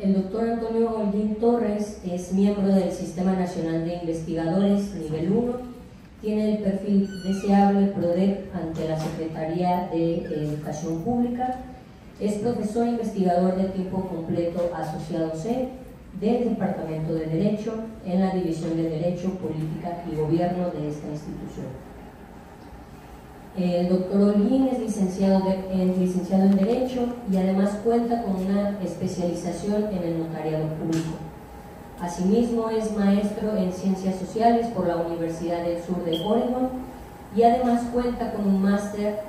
El doctor Antonio Holguín Torres es miembro del Sistema Nacional de Investigadores Nivel 1, tiene el perfil deseable PRODEC ante la Secretaría de Educación Pública, es profesor investigador de tiempo completo asociado C del Departamento de Derecho en la División de Derecho, Política y Gobierno de esta institución. El doctor Holguín es licenciado en Derecho y además cuenta con una especialización en el notariado público. Asimismo es maestro en Ciencias Sociales por la Universidad del Sur de Oregon y además cuenta con un máster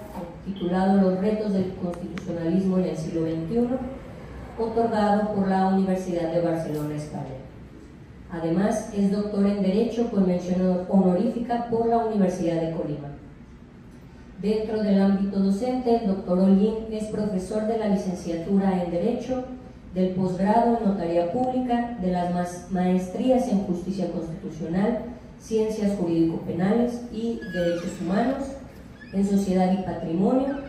titulado Los retos del constitucionalismo en el siglo XXI, otorgado por la Universidad de Barcelona, España. Además es doctor en Derecho con mención honorífica por la Universidad de Colima. Dentro del ámbito docente, el doctor Holguín es profesor de la licenciatura en Derecho, del posgrado en Notaría Pública, de las maestrías en Justicia Constitucional, Ciencias Jurídico-Penales y Derechos Humanos, en Sociedad y Patrimonio,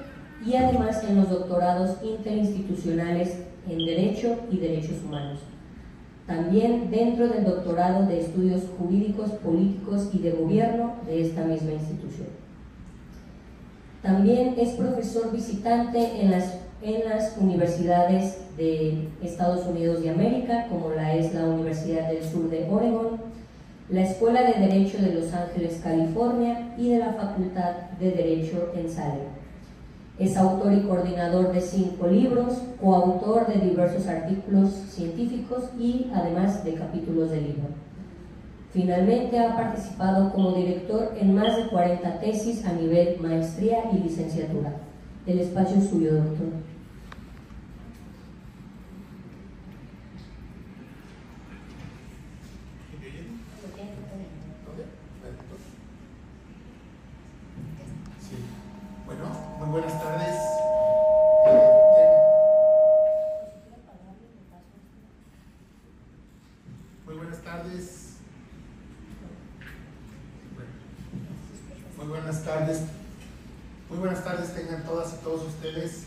y además en los doctorados interinstitucionales en Derecho y Derechos Humanos. También dentro del doctorado de Estudios Jurídicos, Políticos y de Gobierno de esta misma institución. También es profesor visitante en las universidades de Estados Unidos de América, como la Universidad del Sur de Oregon, la Escuela de Derecho de Los Ángeles, California, y de la Facultad de Derecho en Salem. Es autor y coordinador de 5 libros, coautor de diversos artículos científicos y además de capítulos de libro. Finalmente ha participado como director en más de 40 tesis a nivel maestría y licenciatura. El espacio es suyo, doctor. Sí. Bueno, muy buenas tardes. Muy buenas tardes. Muy buenas tardes tengan todas y todos ustedes.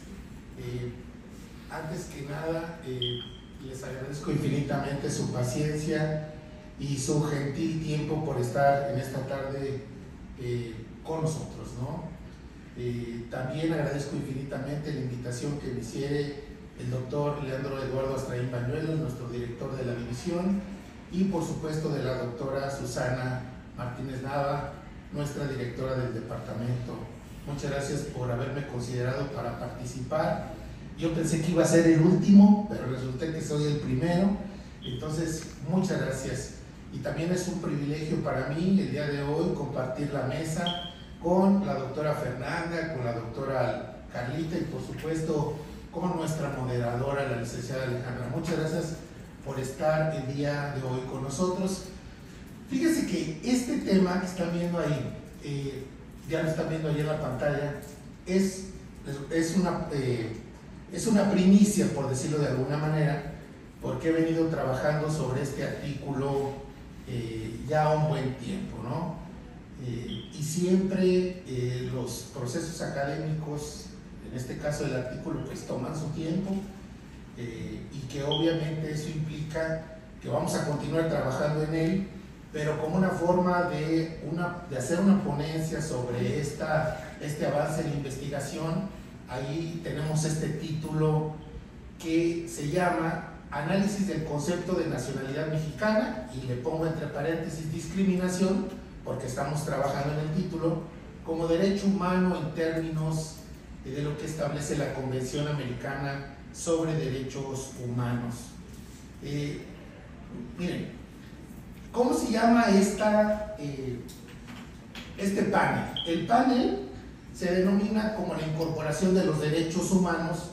Antes que nada, les agradezco infinitamente su paciencia y su gentil tiempo por estar en esta tarde con nosotros, ¿no? También agradezco infinitamente la invitación que me hiciere el doctor Leandro Eduardo Astraín Bañuelos, nuestro director de la división, y por supuesto de la doctora Susana Martínez Nava, nuestra directora del departamento. Muchas gracias por haberme considerado para participar. Yo pensé que iba a ser el último, pero resulta que soy el primero. Entonces, muchas gracias. Y también es un privilegio para mí el día de hoy compartir la mesa con la doctora Fernanda, con la doctora Carlita y por supuesto con nuestra moderadora, la licenciada Alejandra. Muchas gracias por estar el día de hoy con nosotros. Fíjense que este tema que están viendo ahí, ya lo están viendo ahí en la pantalla, es una primicia, por decirlo de alguna manera, porque he venido trabajando sobre este artículo ya un buen tiempo, ¿no? Y siempre los procesos académicos, en este caso el artículo, pues toman su tiempo y que obviamente eso implica que vamos a continuar trabajando en él, pero como una forma de hacer una ponencia sobre este avance en la investigación. Ahí tenemos este título que se llama Análisis del concepto de nacionalidad mexicana, y le pongo entre paréntesis discriminación, porque estamos trabajando en el título, como derecho humano en términos de lo que establece la Convención Americana sobre Derechos Humanos. Miren, ¿cómo se llama este panel? El panel se denomina como la incorporación de los derechos humanos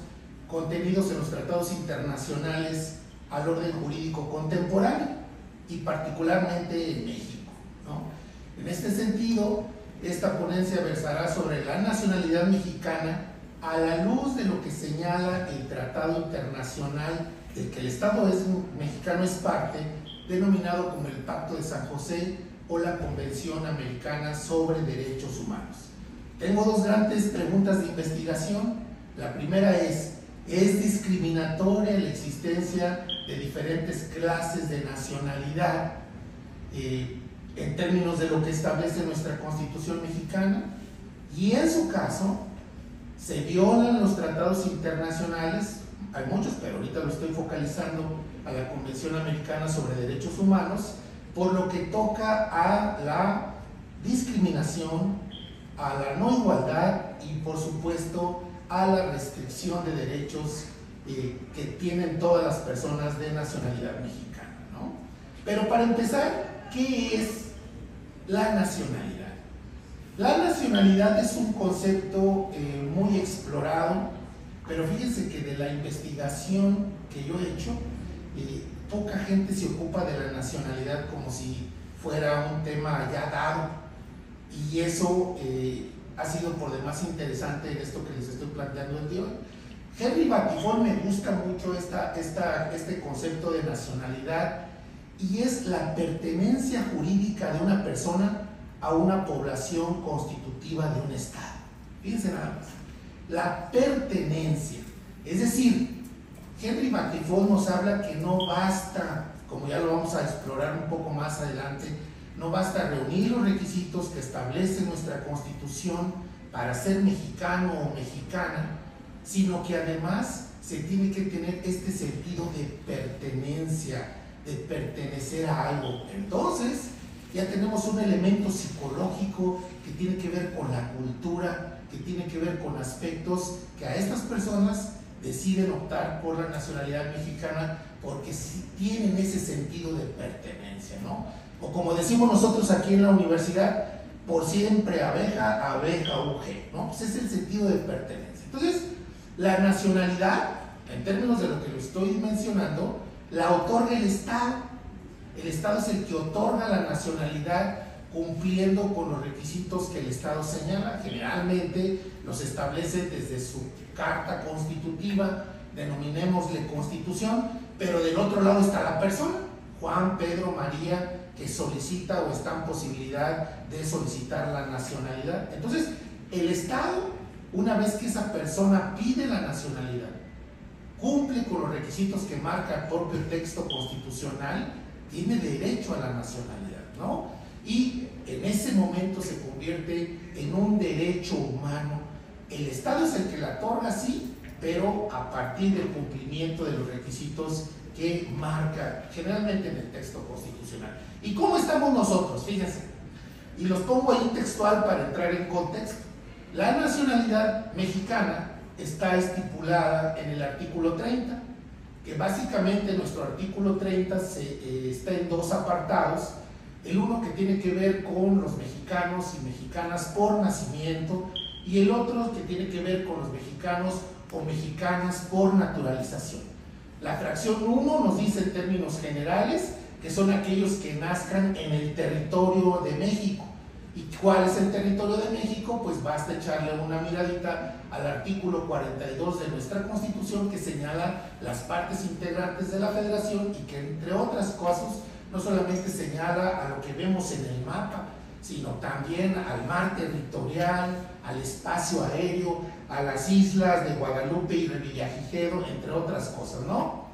contenidos en los tratados internacionales al orden jurídico contemporáneo y particularmente en México, ¿no? En este sentido, esta ponencia versará sobre la nacionalidad mexicana a la luz de lo que señala el Tratado Internacional del que el Estado mexicano es parte, denominado como el Pacto de San José o la Convención Americana sobre Derechos Humanos. Tengo dos grandes preguntas de investigación. La primera es, Es discriminatoria la existencia de diferentes clases de nacionalidad en términos de lo que establece nuestra Constitución mexicana, y en su caso se violan los tratados internacionales. Hay muchos, pero ahorita lo estoy focalizando a la Convención Americana sobre Derechos Humanos, por lo que toca a la discriminación, a la no igualdad y por supuesto a la restricción de derechos que tienen todas las personas de nacionalidad mexicana, ¿no? Pero para empezar, ¿qué es la nacionalidad? La nacionalidad es un concepto muy explorado, pero fíjense que de la investigación que yo he hecho, poca gente se ocupa de la nacionalidad como si fuera un tema ya dado, y eso ha sido por demás interesante en esto que les estoy planteando el día de hoy. Henry Battifol me gusta mucho este concepto de nacionalidad, y es la pertenencia jurídica de una persona a una población constitutiva de un estado. Fíjense nada más, la pertenencia, es decir, Henry Battifol nos habla que no basta, como ya lo vamos a explorar un poco más adelante, no basta reunir los requisitos que establece nuestra Constitución para ser mexicano o mexicana, sino que además se tiene que tener este sentido de pertenencia, de pertenecer a algo. Entonces, ya tenemos un elemento psicológico que tiene que ver con la cultura, que tiene que ver con aspectos que a estas personas deciden optar por la nacionalidad mexicana porque sí tienen ese sentido de pertenencia, ¿no? O como decimos nosotros aquí en la universidad, por siempre abeja, abeja, UG, ¿no? Pues es el sentido de pertenencia. Entonces, la nacionalidad, en términos de lo que lo estoy mencionando, la otorga el Estado. El Estado es el que otorga la nacionalidad cumpliendo con los requisitos que el Estado señala. Generalmente los establece desde su carta constitutiva, denominémosle Constitución, pero del otro lado está la persona, Juan, Pedro, María, que solicita o está en posibilidad de solicitar la nacionalidad. Entonces, el Estado, una vez que esa persona pide la nacionalidad, cumple con los requisitos que marca el propio texto constitucional, tiene derecho a la nacionalidad, ¿no? Y en ese momento se convierte en un derecho humano. El Estado es el que la otorga, sí, pero a partir del cumplimiento de los requisitos que marca generalmente en el texto constitucional. ¿Y cómo estamos nosotros? Fíjense, y los pongo ahí textual para entrar en contexto. La nacionalidad mexicana está estipulada en el artículo 30, que básicamente nuestro artículo 30 está en dos apartados. El uno que tiene que ver con los mexicanos y mexicanas por nacimiento, y el otro que tiene que ver con los mexicanos o mexicanas por naturalización. La fracción 1 nos dice en términos generales que son aquellos que nazcan en el territorio de México. ¿Y cuál es el territorio de México? Pues basta echarle una miradita al artículo 42 de nuestra Constitución, que señala las partes integrantes de la Federación y que, entre otras cosas, no solamente señala a lo que vemos en el mapa, sino también al mar territorial, al espacio aéreo, a las islas de Guadalupe y Revillagigedo, entre otras cosas, ¿no?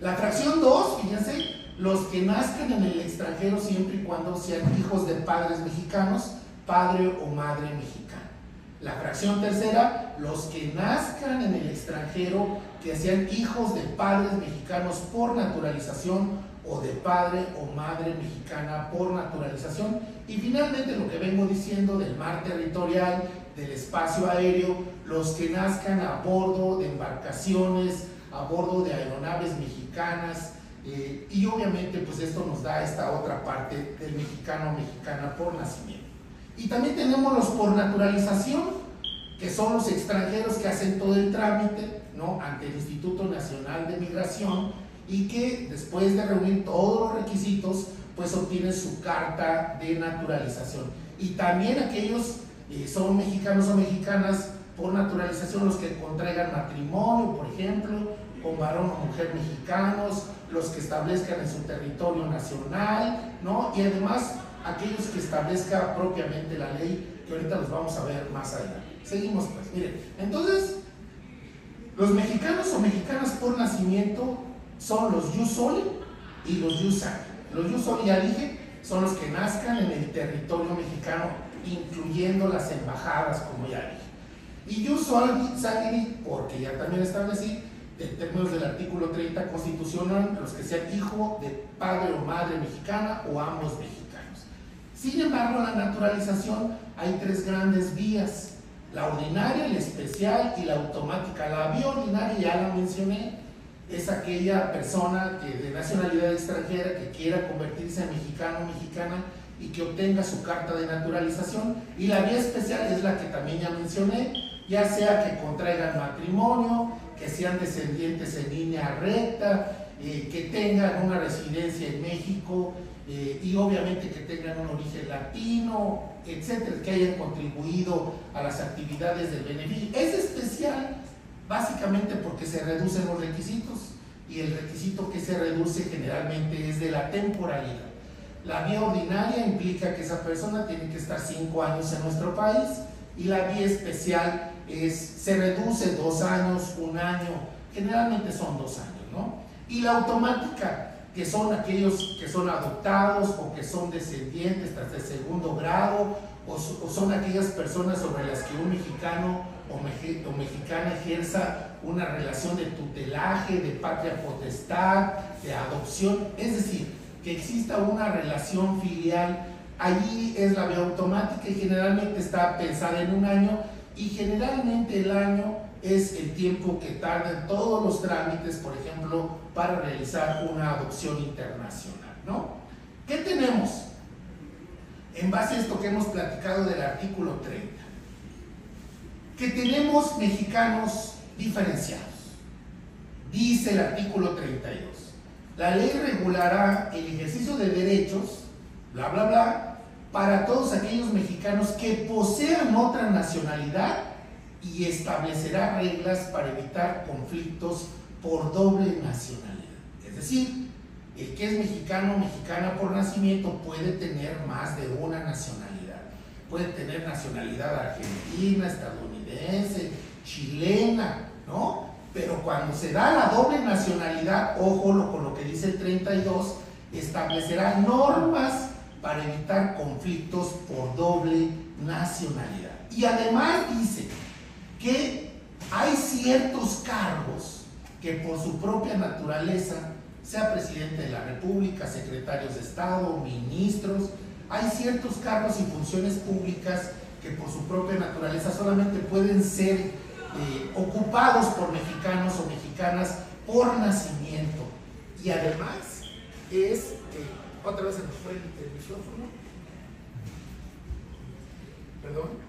La fracción 2, fíjense, los que nazcan en el extranjero siempre y cuando sean hijos de padres mexicanos, padre o madre mexicana. La fracción tercera, los que nazcan en el extranjero que sean hijos de padres mexicanos por naturalización o de padre o madre mexicana por naturalización. Y finalmente lo que vengo diciendo del mar territorial, del espacio aéreo, los que nazcan a bordo de embarcaciones, a bordo de aeronaves mexicanas, y obviamente pues esto nos da esta otra parte del mexicano o mexicana por nacimiento. Y también tenemos los por naturalización, que son los extranjeros que hacen todo el trámite, ¿no?, ante el Instituto Nacional de Migración, y que después de reunir todos los requisitos pues obtienen su carta de naturalización. Y también aquellos son mexicanos o mexicanas por naturalización, los que contraigan matrimonio, por ejemplo, con varón o mujer mexicanos, los que establezcan en su territorio nacional, ¿no? Y además aquellos que establezca propiamente la ley, que ahorita los vamos a ver más adelante. Seguimos pues, miren, entonces Los mexicanos o mexicanas por nacimiento son los jus soli y los jus sanguinis. Los jus soli, ya dije, son los que nazcan en el territorio mexicano, incluyendo las embajadas, como ya dije. Y jus sanguinis, porque ya también establecí, en términos del artículo 30 constitucional, los que sean hijo de padre o madre mexicana o ambos mexicanos. Sin embargo, la naturalización hay tres grandes vías: la ordinaria, la especial y la automática. La vía ordinaria ya la mencioné, es aquella persona que de nacionalidad extranjera que quiera convertirse en mexicano o mexicana y que obtenga su carta de naturalización. Y la vía especial es la que también ya mencioné, ya sea que contraigan matrimonio, que sean descendientes en línea recta, que tengan una residencia en México y obviamente que tengan un origen latino, etcétera, que hayan contribuido a las actividades del beneficio. Es especial básicamente porque se reducen los requisitos, y el requisito que se reduce generalmente es de la temporalidad. La vía ordinaria implica que esa persona tiene que estar 5 años en nuestro país, y la vía especial se reduce 2 años, 1 año, generalmente son 2 años, ¿no? Y la automática, que son aquellos que son adoptados o que son descendientes hasta el segundo grado, o son aquellas personas sobre las que un mexicano o mexicana ejerza una relación de tutelaje, de patria potestad, de adopción, es decir, que exista una relación filial. Allí es la vía automática y generalmente está pensada en 1 año, y generalmente el año es el tiempo que tardan todos los trámites, por ejemplo, para realizar una adopción internacional, ¿no? ¿Qué tenemos? En base a esto que hemos platicado del artículo 30, que tenemos mexicanos diferenciados. Dice el artículo 32, la ley regulará el ejercicio de derechos, bla, bla, bla, para todos aquellos mexicanos que posean otra nacionalidad, y establecerá reglas para evitar conflictos por doble nacionalidad. Es decir, el que es mexicano o mexicana por nacimiento puede tener más de una nacionalidad. Puede tener nacionalidad argentina, estadounidense, chilena, ¿no? Pero cuando se da la doble nacionalidad, ojo con lo que dice el 32, establecerá normas para evitar conflictos por doble nacionalidad. Y además dice que hay ciertos cargos que por su propia naturaleza, sea presidente de la República, secretarios de Estado, ministros, hay ciertos cargos y funciones públicas que por su propia naturaleza solamente pueden ser ocupados por mexicanos o mexicanas por nacimiento. Y además es, otra vez se nos fue el micrófono, perdón.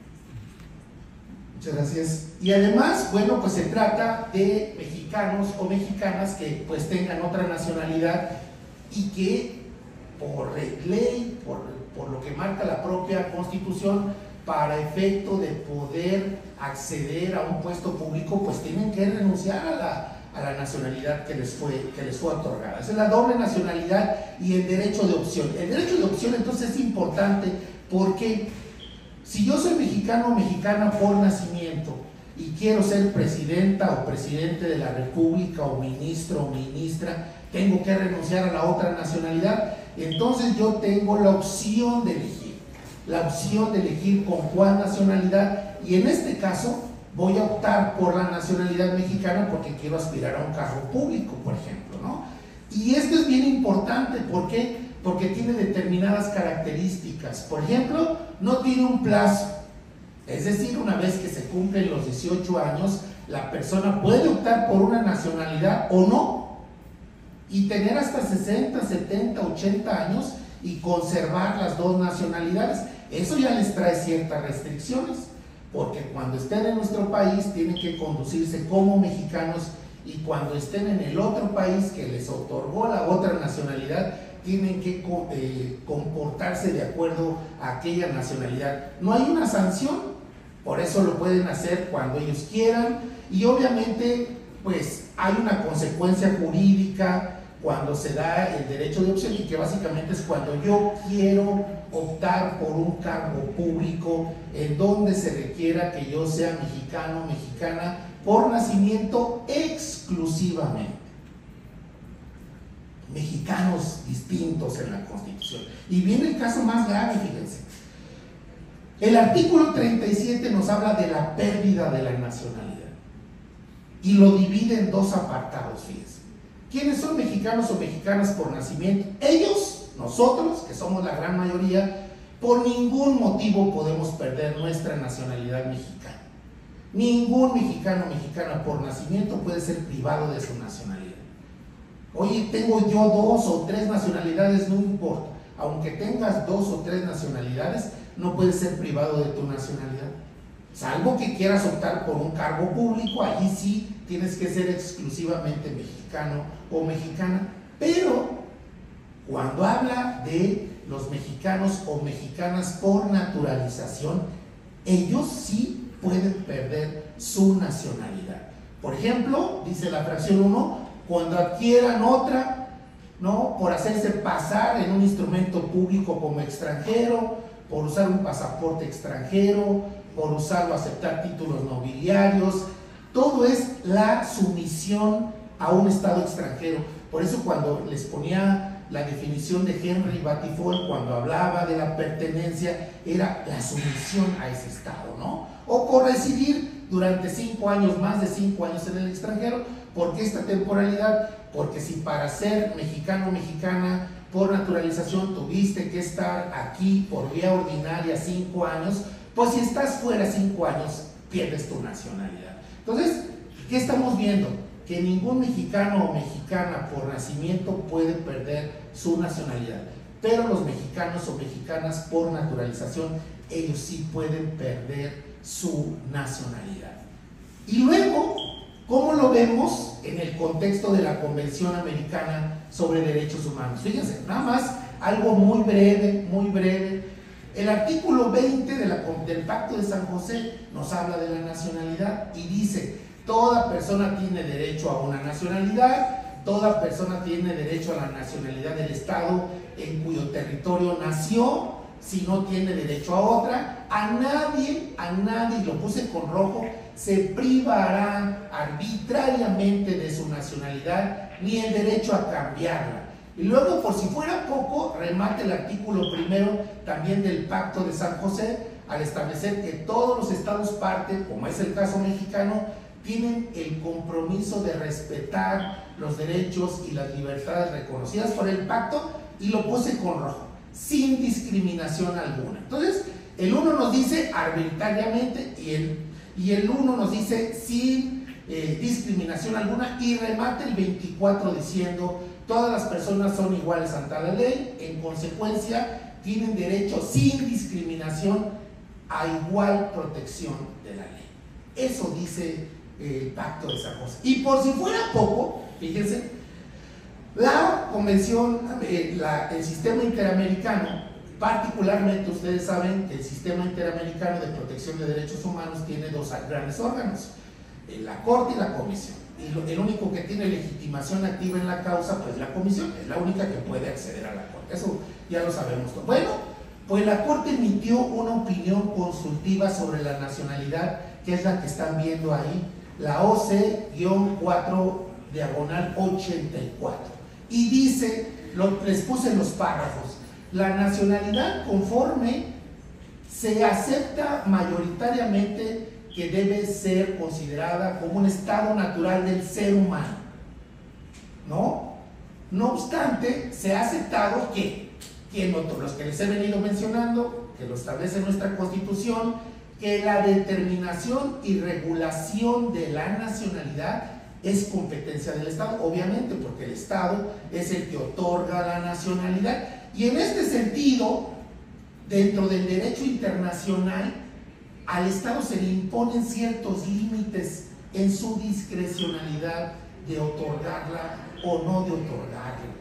Muchas gracias. Y además, bueno, pues se trata de mexicanos o mexicanas que pues tengan otra nacionalidad y que por ley, por lo que marca la propia Constitución, para efecto de poder acceder a un puesto público, pues tienen que renunciar a la nacionalidad que les fue otorgada. Esa es la doble nacionalidad y el derecho de opción. El derecho de opción entonces es importante porque si yo soy mexicano o mexicana por nacimiento y quiero ser presidenta o presidente de la República o ministro o ministra, tengo que renunciar a la otra nacionalidad. Entonces yo tengo la opción de elegir con cuál nacionalidad, y en este caso voy a optar por la nacionalidad mexicana porque quiero aspirar a un cargo público, por ejemplo, ¿no? Y esto es bien importante, ¿por qué? Porque tiene determinadas características. Por ejemplo, no tiene un plazo, es decir, una vez que se cumplen los 18 años, la persona puede optar por una nacionalidad o no, y tener hasta 60, 70, 80 años y conservar las dos nacionalidades. Eso ya les trae ciertas restricciones, porque cuando estén en nuestro país tienen que conducirse como mexicanos, y cuando estén en el otro país que les otorgó la otra nacionalidad, tienen que comportarse de acuerdo a aquella nacionalidad. No hay una sanción, por eso lo pueden hacer cuando ellos quieran, y obviamente pues hay una consecuencia jurídica cuando se da el derecho de opción, y que básicamente es cuando yo quiero optar por un cargo público en donde se requiera que yo sea mexicano o mexicana por nacimiento exclusivamente. Mexicanos distintos en la Constitución. Y viene el caso más grave, fíjense. El artículo 37 nos habla de la pérdida de la nacionalidad y lo divide en dos apartados, fíjense. ¿Quiénes son mexicanos o mexicanas por nacimiento? Ellos, nosotros, que somos la gran mayoría, por ningún motivo podemos perder nuestra nacionalidad mexicana. Ningún mexicano o mexicana por nacimiento puede ser privado de su nacionalidad. Oye, tengo yo 2 o 3 nacionalidades, no importa. Aunque tengas 2 o 3 nacionalidades, no puedes ser privado de tu nacionalidad. Salvo que quieras optar por un cargo público, allí sí tienes que ser exclusivamente mexicano o mexicana. Pero cuando habla de los mexicanos o mexicanas por naturalización, ellos sí pueden perder su nacionalidad. Por ejemplo, dice la fracción 1, cuando adquieran otra, ¿no?, por hacerse pasar en un instrumento público como extranjero, por usar un pasaporte extranjero, por usar o aceptar títulos nobiliarios. Todo es la sumisión a un estado extranjero. Por eso cuando les ponía la definición de Henry Battyford, cuando hablaba de la pertenencia, era la sumisión a ese estado, ¿no? O por residir durante 5 años, más de 5 años en el extranjero. ¿Por qué esta temporalidad? Porque si para ser mexicano o mexicana por naturalización tuviste que estar aquí por vía ordinaria 5 años, pues si estás fuera 5 años, pierdes tu nacionalidad. Entonces, ¿qué estamos viendo? Que ningún mexicano o mexicana por nacimiento puede perder su nacionalidad, pero los mexicanos o mexicanas por naturalización, ellos sí pueden perder su nacionalidad. Y luego, ¿cómo lo vemos en el contexto de la Convención Americana sobre Derechos Humanos? Fíjense, nada más algo muy breve, muy breve. El artículo 20 del Pacto de San José nos habla de la nacionalidad y dice: toda persona tiene derecho a una nacionalidad, toda persona tiene derecho a la nacionalidad del Estado en cuyo territorio nació, si no tiene derecho a otra. A nadie, y lo puse con rojo, se privará arbitrariamente de su nacionalidad ni el derecho a cambiarla. Y luego, por si fuera poco, remate el artículo 1 también del Pacto de San José al establecer que todos los estados parte, como es el caso mexicano, tienen el compromiso de respetar los derechos y las libertades reconocidas por el pacto, y lo puse con rojo, sin discriminación alguna. Entonces, el 1 nos dice arbitrariamente y el 1 nos dice sin discriminación alguna, y remate el 24 diciendo: todas las personas son iguales ante la ley, en consecuencia tienen derecho sin discriminación a igual protección de la ley. Eso dice el Pacto de San José. Y por si fuera poco, fíjense, la convención, el sistema interamericano, particularmente ustedes saben que el sistema interamericano de protección de derechos humanos tiene 2 grandes órganos, la Corte y la Comisión. Y el único que tiene legitimación activa en la causa, pues la Comisión, es la única que puede acceder a la Corte. Eso ya lo sabemos todo. Bueno, pues la Corte emitió una opinión consultiva sobre la nacionalidad, que es la que están viendo ahí, la OC-4/84. Y dice, les puse los párrafos: la nacionalidad conforme se acepta mayoritariamente que debe ser considerada como un estado natural del ser humano, ¿no? No obstante, se ha aceptado que los que les he venido mencionando, que lo establece nuestra Constitución, que la determinación y regulación de la nacionalidad es competencia del Estado, obviamente, porque el Estado es el que otorga la nacionalidad. Y en este sentido, dentro del derecho internacional, al Estado se le imponen ciertos límites en su discrecionalidad de otorgarla o no de otorgarla.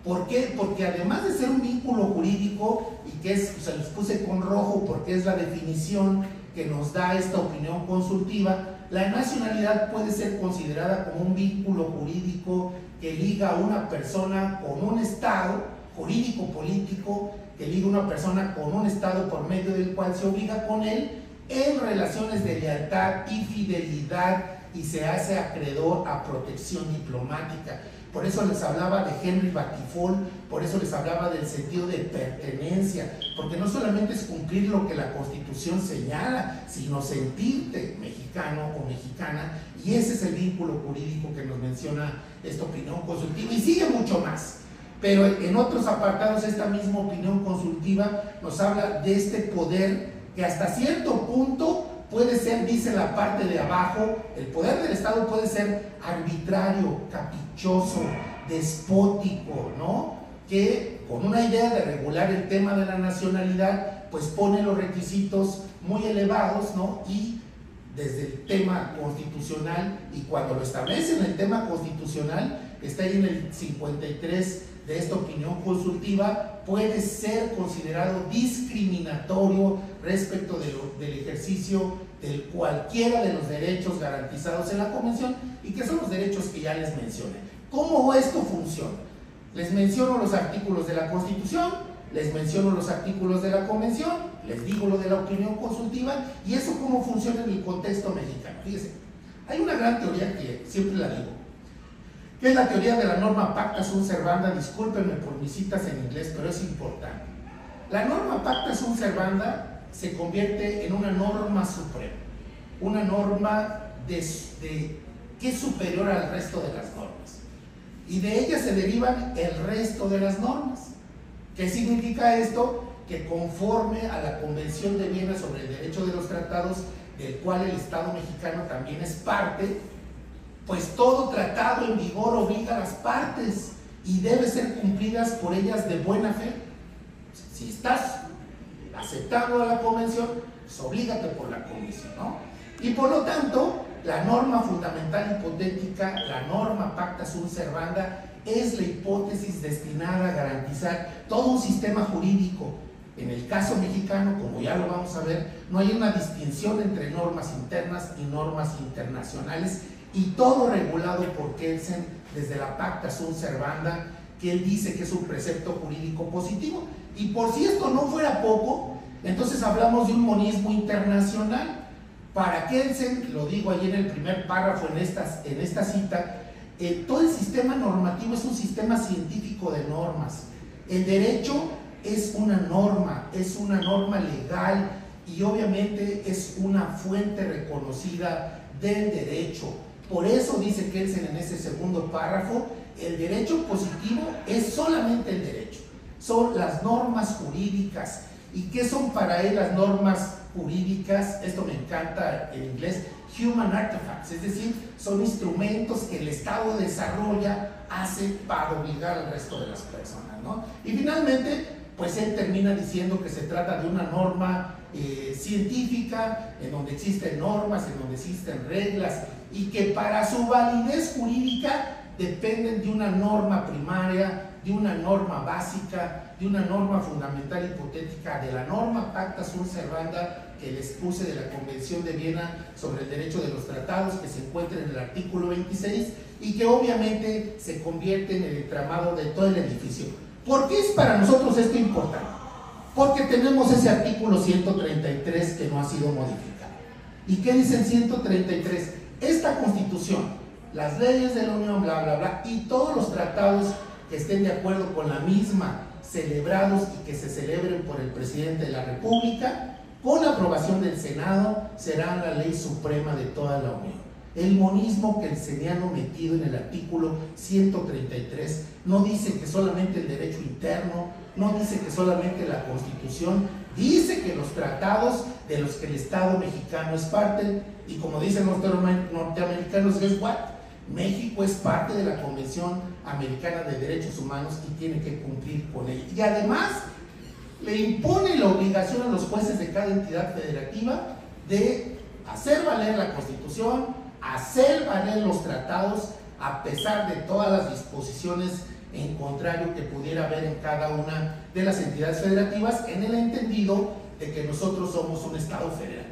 ¿Por qué? Porque además de ser un vínculo jurídico, y que se los puse con rojo porque es la definición que nos da esta opinión consultiva, la nacionalidad puede ser considerada como un vínculo jurídico que liga a una persona con un Estado, jurídico-político, que liga a una persona con un Estado por medio del cual se obliga con él en relaciones de lealtad y fidelidad y se hace acreedor a protección diplomática. Por eso les hablaba de Henry Batifoll, por eso les hablaba del sentido de pertenencia, porque no solamente es cumplir lo que la Constitución señala, sino sentirte mexicano o mexicana, y ese es el vínculo jurídico que nos menciona esta opinión consultiva, y sigue mucho más. Pero en otros apartados esta misma opinión consultiva nos habla de este poder que hasta cierto punto puede ser, dice la parte de abajo, el poder del Estado puede ser arbitrario, caprichoso, despótico, ¿no? Que con una idea de regular el tema de la nacionalidad, pues pone los requisitos muy elevados, ¿no? Y desde el tema constitucional, y cuando lo establece en el tema constitucional, está ahí en el 53 de esta opinión consultiva, puede ser considerado discriminatorio respecto del ejercicio de cualquiera de los derechos garantizados en la Convención, y que son los derechos que ya les mencioné. ¿Cómo esto funciona? Les menciono los artículos de la Constitución, les menciono los artículos de la Convención, les digo lo de la opinión consultiva, y eso cómo funciona en el contexto mexicano. Fíjense, hay una gran teoría que siempre la digo, que es la teoría de la norma pacta sunt servanda. Discúlpenme por mis citas en inglés, pero es importante. La norma pacta sunt servanda se convierte en una norma suprema, una norma que es superior al resto de las normas, y de ella se derivan el resto de las normas. ¿Qué significa esto? Que conforme a la Convención de Viena sobre el Derecho de los Tratados, del cual el Estado mexicano también es parte, pues todo tratado en vigor obliga a las partes y debe ser cumplidas por ellas de buena fe. Si estás aceptando la Convención, pues oblígate por la Convención, ¿no? Y por lo tanto, la norma fundamental hipotética, la norma pacta sunt servanda, es la hipótesis destinada a garantizar todo un sistema jurídico. En el caso mexicano, como ya lo vamos a ver, no hay una distinción entre normas internas y normas internacionales, y todo regulado por Kelsen desde la pacta sunt servanda, que él dice que es un precepto jurídico positivo. Y por si esto no fuera poco, entonces hablamos de un monismo internacional. Para Kelsen, lo digo ahí en el primer párrafo en esta cita, todo el sistema normativo es un sistema científico de normas. El derecho es una norma legal, y obviamente es una fuente reconocida del derecho. Por eso dice Kelsen en ese segundo párrafo, el derecho positivo es solamente el derecho, son las normas jurídicas. ¿Y qué son para él las normas jurídicas? Esto me encanta en inglés, human artifacts, es decir, son instrumentos que el Estado desarrolla, hace para obligar al resto de las personas, ¿no? Y finalmente, pues él termina diciendo que se trata de una norma científica, en donde existen normas, en donde existen reglas, y que para su validez jurídica dependen de una norma primaria, de una norma básica, de una norma fundamental hipotética, de la norma pacta sunt servanda que les puse de la Convención de Viena sobre el Derecho de los Tratados, que se encuentra en el artículo 26, y que obviamente se convierte en el entramado de todo el edificio. ¿Por qué es para nosotros esto importante? Porque tenemos ese artículo 133 que no ha sido modificado. ¿Y qué dice el 133? Esta Constitución, las leyes de la Unión, bla, bla, bla, y todos los tratados que estén de acuerdo con la misma, celebrados y que se celebren por el presidente de la República, con aprobación del Senado, serán la ley suprema de toda la Unión. El monismo que se le han metido en el artículo 133 no dice que solamente el derecho interno, no dice que solamente la Constitución, dice que los tratados de los que el Estado mexicano es parte, y como dicen los norteamericanos, guess what? México es parte de la Convención Americana de Derechos Humanos y tiene que cumplir con ella. Y además le impone la obligación a los jueces de cada entidad federativa de hacer valer la Constitución, hacer valer los tratados, a pesar de todas las disposiciones en contrario que pudiera haber en cada una de las entidades federativas, en el entendido de que nosotros somos un Estado federal.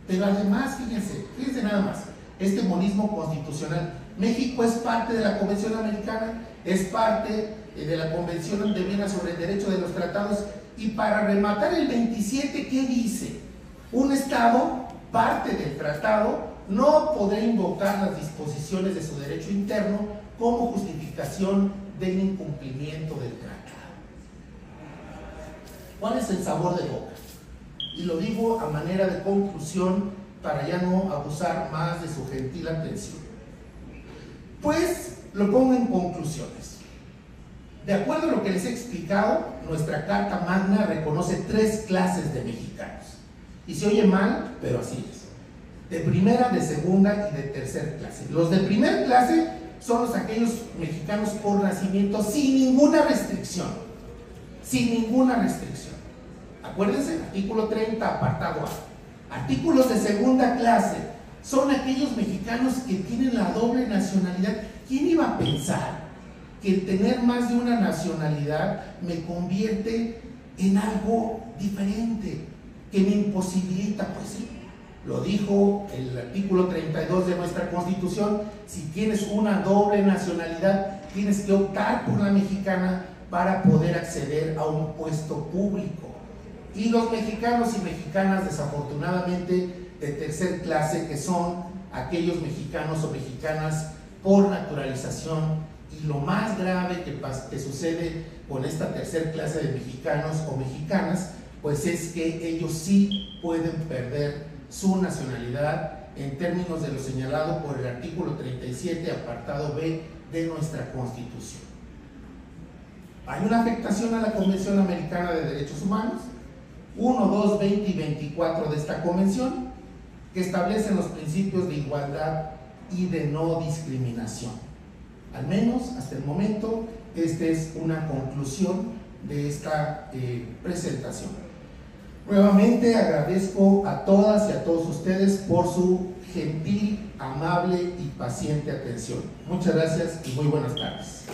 Pero además, fíjense nada más, este monismo constitucional. México es parte de la Convención Americana, es parte de la Convención de Viena sobre el Derecho de los Tratados, y para rematar el 27, ¿qué dice? Un Estado, parte del tratado, no podrá invocar las disposiciones de su derecho interno como justificación del incumplimiento del tratado. ¿Cuál es el sabor de boca? Y lo digo a manera de conclusión para ya no abusar más de su gentil atención. Pues lo pongo en conclusiones. De acuerdo a lo que les he explicado, nuestra Carta Magna reconoce 3 clases de mexicanos. Y se oye mal, pero así es. De primera, de segunda y de tercera clase. Los de primera clase son los aquellos mexicanos por nacimiento sin ninguna restricción. Sin ninguna restricción. Acuérdense, artículo 30, apartado A. Artículos de segunda clase son aquellos mexicanos que tienen la doble nacionalidad. ¿Quién iba a pensar que el tener más de una nacionalidad me convierte en algo diferente, que me imposibilita? Pues sí, lo dijo el artículo 32 de nuestra Constitución: si tienes una doble nacionalidad, tienes que optar por la mexicana para poder acceder a un puesto público. Y los mexicanos y mexicanas, desafortunadamente, de tercer clase, que son aquellos mexicanos o mexicanas por naturalización. Y lo más grave que sucede con esta tercer clase de mexicanos o mexicanas, pues es que ellos sí pueden perder su nacionalidad en términos de lo señalado por el artículo 37, apartado B de nuestra Constitución. Hay una afectación a la Convención Americana de Derechos Humanos, 1, 2, 20 y 24 de esta convención, que establecen los principios de igualdad y de no discriminación. Al menos hasta el momento, esta es una conclusión de esta presentación. Nuevamente agradezco a todas y a todos ustedes por su gentil, amable y paciente atención. Muchas gracias y muy buenas tardes.